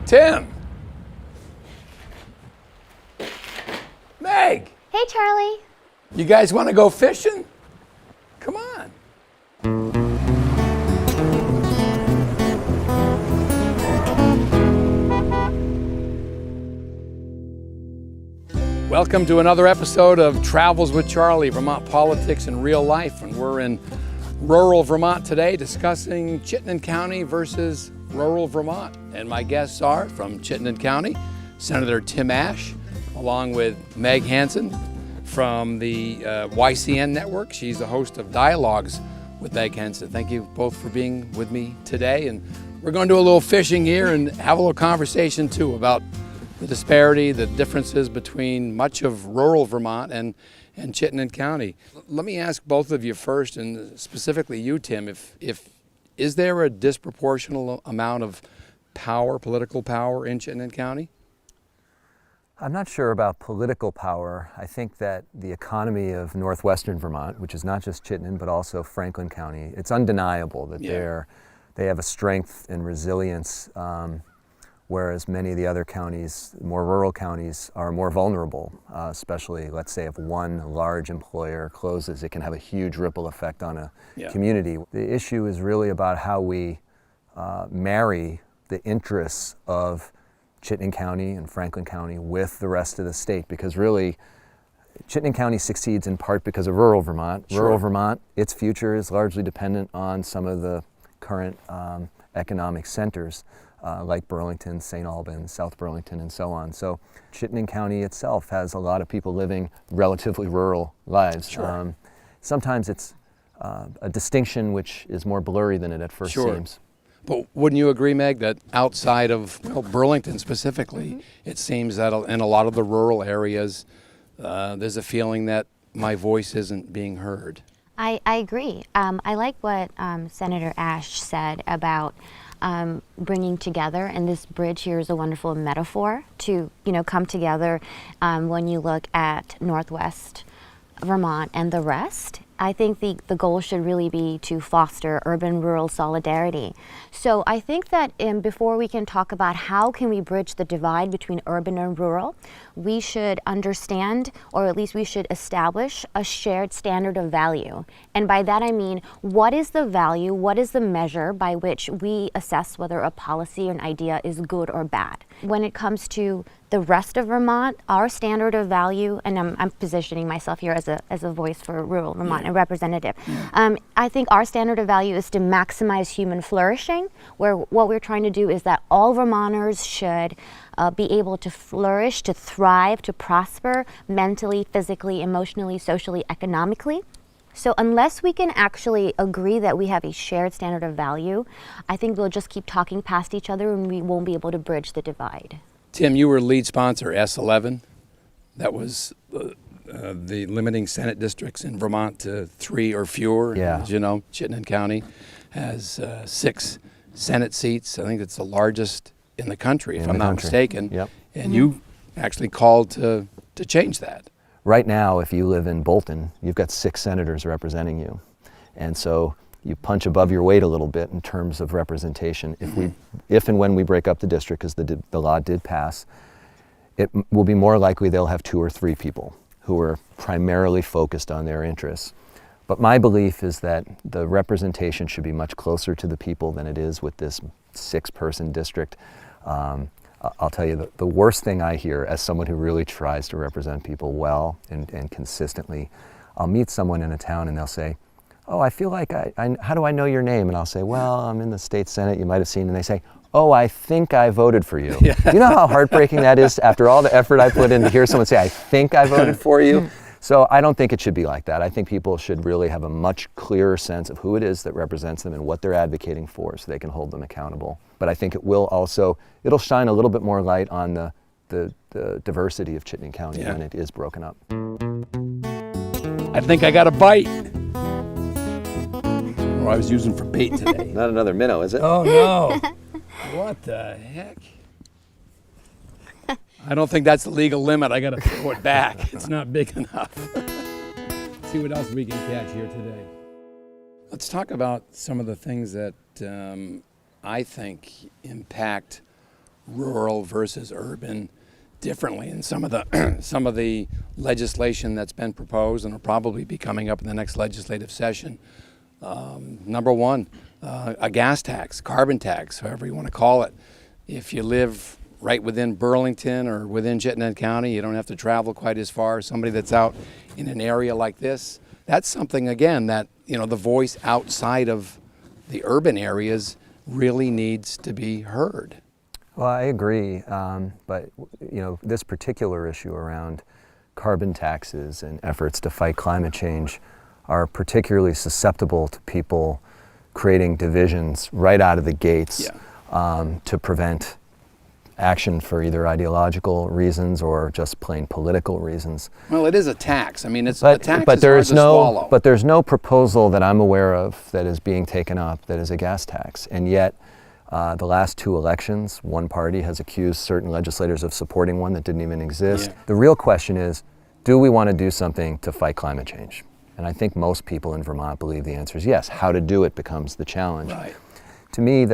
Tim! Meg! Hey, Charlie. You guys want to go fishing? Come on. Welcome to another episode of Travels with Charlie, Vermont Politics in Real Life. And we're in rural Vermont today discussing Chittenden County versus rural Vermont. And my guests are from Chittenden County, Senator Tim Ashe, along with Meg Hansen from the YCN network. She's the host of Dialogues with Meg Hansen. Thank you both for being with me today. And we're going to do a little fishing here and have a little conversation too about the disparity, the differences between much of rural Vermont and Chittenden County. Let me ask both of you first, and specifically you, Tim, is there a disproportionate amount of power, political power in Chittenden County? I'm not sure about political power. I think that the economy of northwestern Vermont, which is not just Chittenden, but also Franklin County, it's undeniable that they have a strength and resilience, whereas many of the other counties, more rural counties, are more vulnerable, especially, let's say, if one large employer closes, it can have a huge ripple effect on a community. The issue is really about how we marry the interests of Chittenden County and Franklin County with the rest of the state, because really Chittenden County succeeds in part because of rural Vermont. Sure. Rural Vermont, its future is largely dependent on some of the current economic centers like Burlington, St. Albans, South Burlington, and so on. So Chittenden County itself has a lot of people living relatively rural lives. Sure. Sometimes it's a distinction which is more blurry than it at first seems. But wouldn't you agree, Meg, that outside of Burlington specifically, it seems that in a lot of the rural areas, there's a feeling that my voice isn't being heard? I agree. I like what Senator Ashe said about bringing together, and this bridge here is a wonderful metaphor to come together when you look at Northwest Vermont and the rest. I think the goal should really be to foster urban-rural solidarity. So I think that before we can talk about how can we bridge the divide between urban and rural, we should understand, or at least we should establish, a shared standard of value. And by that I mean, what is the value, what is the measure by which we assess whether a policy or an idea is good or bad? When it comes to the rest of Vermont, our standard of value, and I'm positioning myself here as a voice for rural Vermont, a representative. I think our standard of value is to maximize human flourishing, where what we're trying to do is that all Vermonters should be able to flourish, to thrive, to prosper mentally, physically, emotionally, socially, economically. So unless we can actually agree that we have a shared standard of value, I think we'll just keep talking past each other and we won't be able to bridge the divide. Tim, you were lead sponsor S11. That was the limiting Senate districts in Vermont to 3 or fewer. Yeah. As you know, Chittenden County has 6 Senate seats. I think it's the largest in the country, if I'm not mistaken. Yep. And you actually called to change that. Right now, if you live in Bolton, you've got 6 senators representing you. And so you punch above your weight a little bit in terms of representation. If and when we break up the district, because the law did pass, it will be more likely they'll have 2 or 3 people who are primarily focused on their interests. But my belief is that the representation should be much closer to the people than it is with this 6-person district. I'll tell you, the worst thing I hear as someone who really tries to represent people well and consistently, I'll meet someone in a town and they'll say, "Oh, I feel like how do I know your name?" And I'll say, "Well, I'm in the state Senate, you might have seen." And they say, "Oh, I think I voted for you." Yeah. You know how heartbreaking that is after all the effort I put in to hear someone say, "I think I voted for you"? So I don't think it should be like that. I think people should really have a much clearer sense of who it is that represents them and what they're advocating for so they can hold them accountable. But I think it will also, it'll shine a little bit more light on the diversity of Chittenden County when it is broken up. I think I got a bite. Or I was using for bait today. Not another minnow, is it? Oh no. What the heck? I don't think that's the legal limit. I gotta throw it back. It's not big enough. See what else we can catch here today. Let's talk about some of the things that I think impact rural versus urban differently in some of the some of the legislation that's been proposed and will probably be coming up in the next legislative session. Number one, a gas tax, carbon tax, however you want to call it. If you live right within Burlington or within Chittenden County, you don't have to travel quite as far as somebody that's out in an area like this. That's something, again, that, you know, the voice outside of the urban areas really needs to be heard. Well, I agree, but you know, this particular issue around carbon taxes and efforts to fight climate change are particularly susceptible to people creating divisions right out of the gates, to prevent action for either ideological reasons or just plain political reasons. Well, it is a tax. I mean, it's a tax but is hard to swallow. But there's no proposal that I'm aware of that is being taken up that is a gas tax, and yet the last two elections, one party has accused certain legislators of supporting one that didn't even exist. The real question is, do we want to do something to fight climate change? And I think most people in Vermont believe the answer is yes. How to do it becomes the challenge. Right. To me,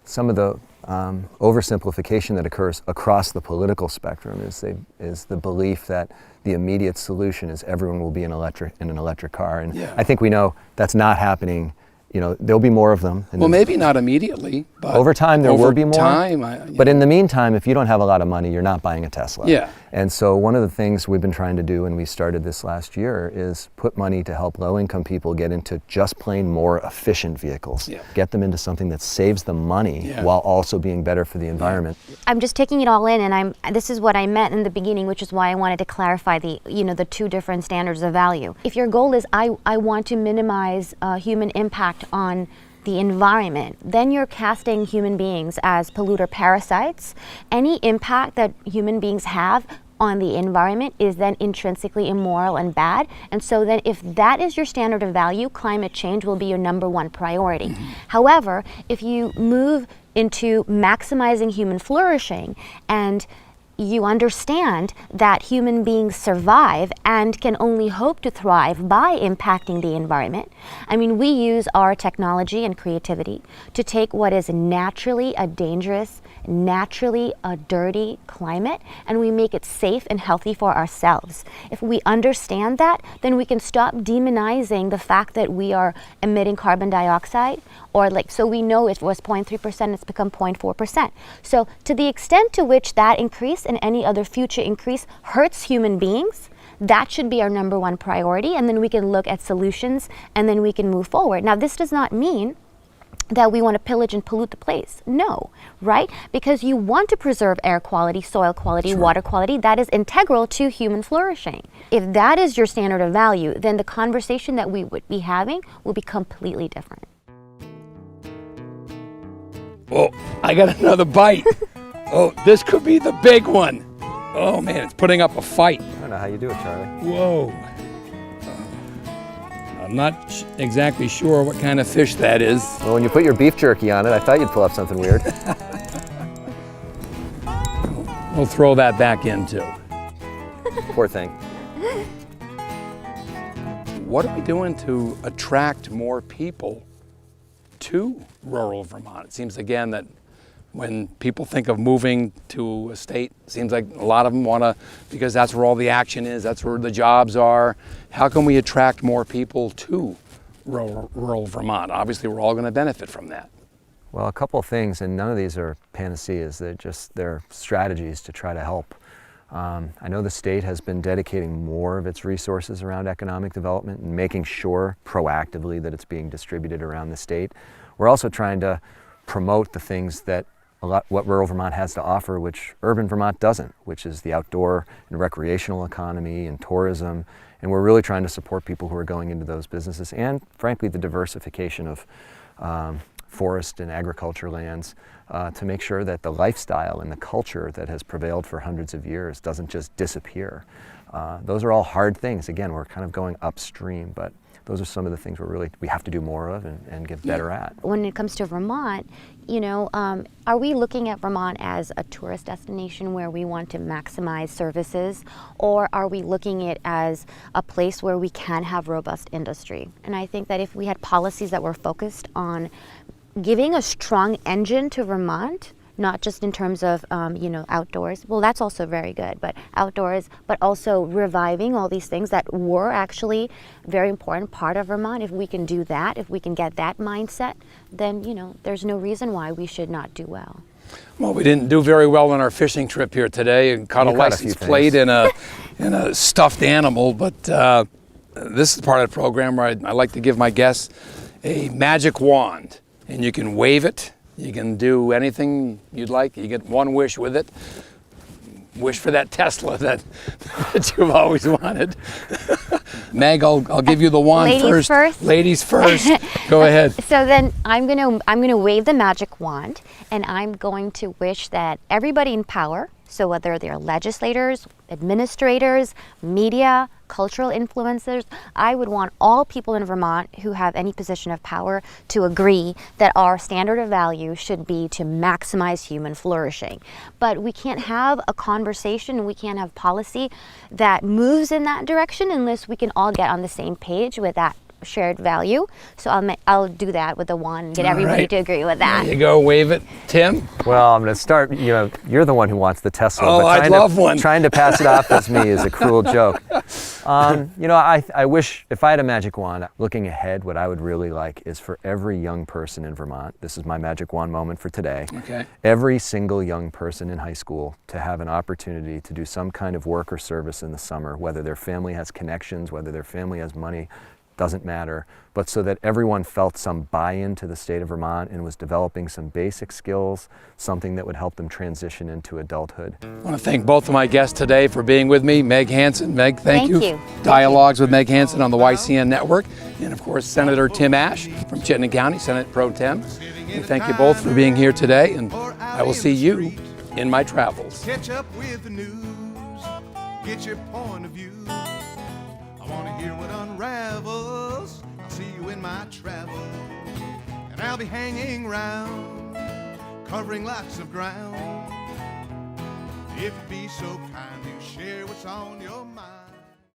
some of the oversimplification that occurs across the political spectrum is the belief that the immediate solution is everyone will be in an electric car. And I think we know that's not happening. You know, there'll be more of them. Well, maybe not immediately, but over time there will be more. But in the meantime, if you don't have a lot of money, you're not buying a Tesla. Yeah. And so one of the things we've been trying to do, and we started this last year, is put money to help low-income people get into just plain more efficient vehicles. Get them into something that saves them money while also being better for the environment. I'm just taking it all in, and this is what I meant in the beginning, which is why I wanted to clarify the two different standards of value. If your goal is I want to minimize human impact on the environment, then you're casting human beings as polluter parasites. Any impact that human beings have on the environment is then intrinsically immoral and bad. And so then if that is your standard of value, climate change will be your number one priority. However, if you move into maximizing human flourishing and you understand that human beings survive and can only hope to thrive by impacting the environment. I mean, we use our technology and creativity to take what is naturally a dangerous, naturally a dirty climate, and we make it safe and healthy for ourselves. If we understand that, then we can stop demonizing the fact that we are emitting carbon dioxide, or so we know it was 0.3%, it's become 0.4%. So to the extent to which that increase and any other future increase hurts human beings, that should be our number one priority, and then we can look at solutions and then we can move forward. Now, this does not mean that we want to pillage and pollute the place. No, right? Because you want to preserve air quality, soil quality, water quality. That is integral to human flourishing. If that is your standard of value, then the conversation that we would be having will be completely different. Oh, I got another bite. Oh, this could be the big one. Oh man, it's putting up a fight. I don't know how you do it, Charlie. Whoa. I'm not exactly sure what kind of fish that is. Well, when you put your beef jerky on it, I thought you'd pull up something weird. We'll throw that back in too. Poor thing. What are we doing to attract more people to rural Vermont? It seems again that when people think of moving to a state, it seems like a lot of them want to, because that's where all the action is, that's where the jobs are. How can we attract more people to rural Vermont? Obviously, we're all going to benefit from that. Well, a couple of things, and none of these are panaceas. They're strategies to try to help. I know the state has been dedicating more of its resources around economic development and making sure proactively that it's being distributed around the state. We're also trying to promote the things that what rural Vermont has to offer, which urban Vermont doesn't, which is the outdoor and recreational economy and tourism. And we're really trying to support people who are going into those businesses and, frankly, the diversification of forest and agriculture lands to make sure that the lifestyle and the culture that has prevailed for hundreds of years doesn't just disappear. Those are all hard things. Again, we're kind of going upstream, but those are some of the things we have to do more of and get better at. When it comes to Vermont, are we looking at Vermont as a tourist destination where we want to maximize services, or are we looking at it as a place where we can have robust industry? And I think that if we had policies that were focused on giving a strong engine to Vermont not just in terms of, outdoors. Well, that's also very good, but outdoors, but also reviving all these things that were actually very important part of Vermont. If we can do that, if we can get that mindset, then, there's no reason why we should not do well. Well, we didn't do very well on our fishing trip here today and caught a license plate in a stuffed animal, but this is part of the program where I like to give my guests a magic wand, and you can wave it. You can do anything you'd like. You get one wish with it. Wish for that Tesla that you've always wanted. Meg, I'll give you the wand Ladies first. Ladies first. Go ahead. So then I'm gonna wave the magic wand, and I'm going to wish that everybody in power, so whether they're legislators, administrators, media, cultural influencers, I would want all people in Vermont who have any position of power to agree that our standard of value should be to maximize human flourishing. But we can't have a conversation, we can't have policy that moves in that direction unless we can all get on the same page with that shared value. So I'll do that with the wand and get everybody to agree with that. There you go, wave it. Tim? Well, I'm going to start, you're the one who wants the Tesla. Oh, but I'd love one. Trying to pass it off as me is a cruel joke. I wish, if I had a magic wand, looking ahead, what I would really like is for every young person in Vermont, this is my magic wand moment for today, every single young person in high school to have an opportunity to do some kind of work or service in the summer, whether their family has connections, whether their family has money, doesn't matter, but so that everyone felt some buy-in to the state of Vermont and was developing some basic skills, something that would help them transition into adulthood. I want to thank both of my guests today for being with me. Meg Hansen. Meg, thank you. Thank you. Dialogues with Meg Hansen on the YCN Network. And of course, Senator Tim Ashe from Chittenden County, Senate Pro Tem. We thank you both for being here today, and I will see you in my travels. Catch up with the news, get your point of view. I want to hear what unravels. I'll see you in my travels. And I'll be hanging round, covering lots of ground. If you'd be so kind to share what's on your mind.